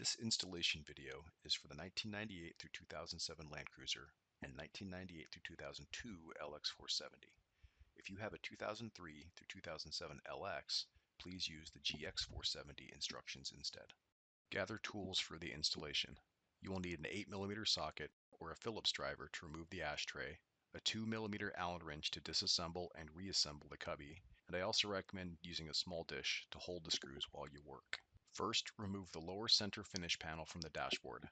This installation video is for the 1998 through 2007 Land Cruiser and 1998 through 2002 LX470. If you have a 2003 through 2007 LX, please use the GX470 instructions instead. Gather tools for the installation. You will need an 8mm socket or a Phillips driver to remove the ashtray, a 2mm Allen wrench to disassemble and reassemble the cubby, and I also recommend using a small dish to hold the screws while you work. First, remove the lower center finish panel from the dashboard.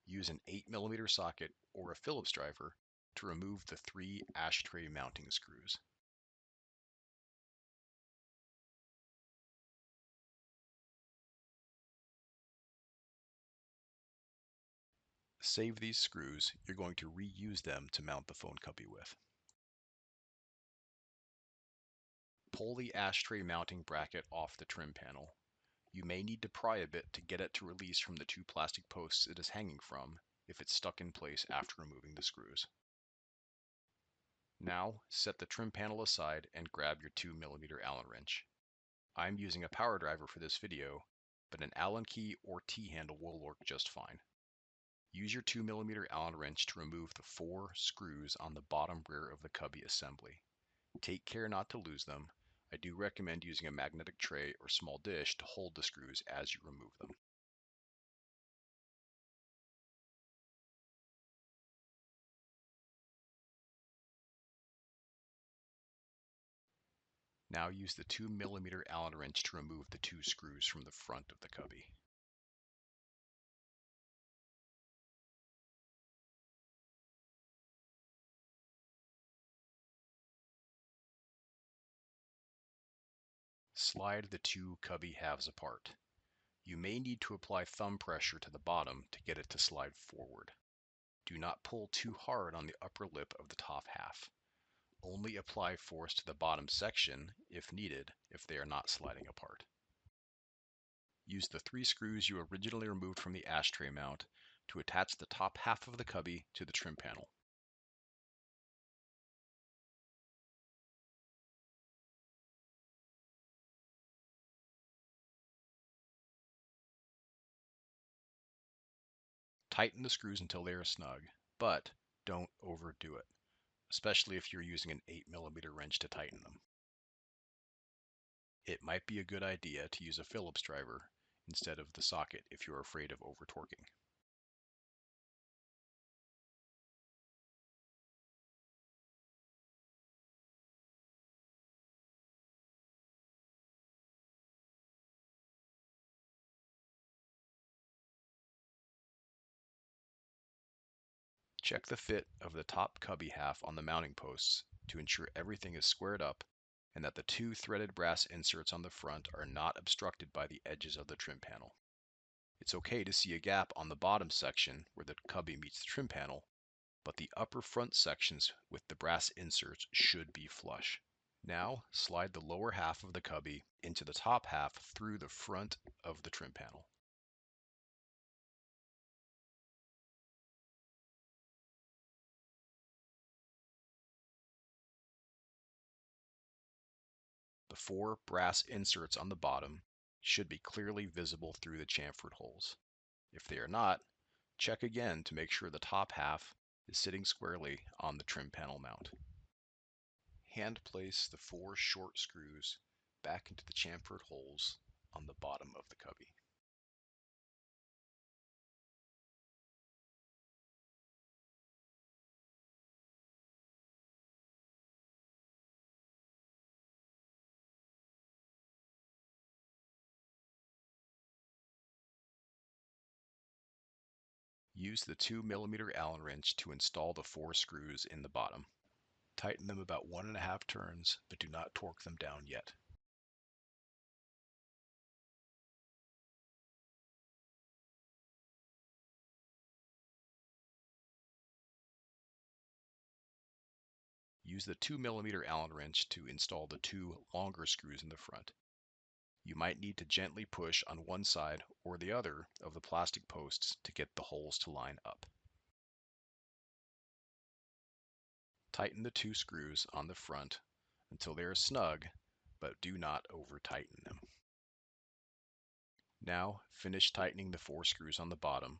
Use an 8mm socket or a Phillips driver to remove the 3 ashtray mounting screws. Save these screws, you're going to reuse them to mount the phone cubby with. Pull the ashtray mounting bracket off the trim panel. You may need to pry a bit to get it to release from the 2 plastic posts it is hanging from if it's stuck in place after removing the screws. Now, set the trim panel aside and grab your 2mm Allen wrench. I'm using a power driver for this video, but an Allen key or T-handle will work just fine. Use your 2mm Allen wrench to remove the 4 screws on the bottom rear of the cubby assembly. Take care not to lose them. I do recommend using a magnetic tray or small dish to hold the screws as you remove them. Now use the 2mm Allen wrench to remove the 2 screws from the front of the cubby. Slide the 2 cubby halves apart. You may need to apply thumb pressure to the bottom to get it to slide forward. Do not pull too hard on the upper lip of the top half. Only apply force to the bottom section if needed if they are not sliding apart. Use the 3 screws you originally removed from the ashtray mount to attach the top half of the cubby to the trim panel. Tighten the screws until they are snug, but don't overdo it, especially if you're using an 8mm wrench to tighten them. It might be a good idea to use a Phillips driver instead of the socket if you're afraid of over-torquing. Check the fit of the top cubby half on the mounting posts to ensure everything is squared up and that the 2 threaded brass inserts on the front are not obstructed by the edges of the trim panel. It's okay to see a gap on the bottom section where the cubby meets the trim panel, but the upper front sections with the brass inserts should be flush. Now, slide the lower half of the cubby into the top half through the front of the trim panel. The 4 brass inserts on the bottom should be clearly visible through the chamfered holes. If they are not, check again to make sure the top half is sitting squarely on the trim panel mount. Hand place the 4 short screws back into the chamfered holes on the bottom of the cubby. Use the 2mm Allen wrench to install the 4 screws in the bottom. Tighten them about 1.5 turns, but do not torque them down yet. Use the 2mm Allen wrench to install the 2 longer screws in the front. You might need to gently push on one side or the other of the plastic posts to get the holes to line up. tighten the 2 screws on the front until they are snug, but do not over-tighten them. Now finish tightening the 4 screws on the bottom,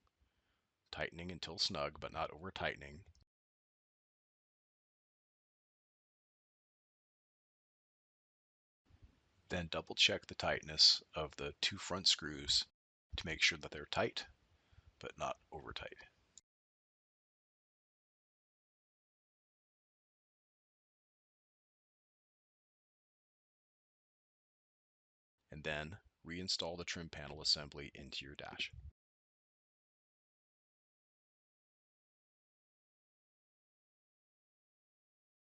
tightening until snug but not over-tightening. Then double check the tightness of the 2 front screws to make sure that they're tight but not over tight. And then reinstall the trim panel assembly into your dash.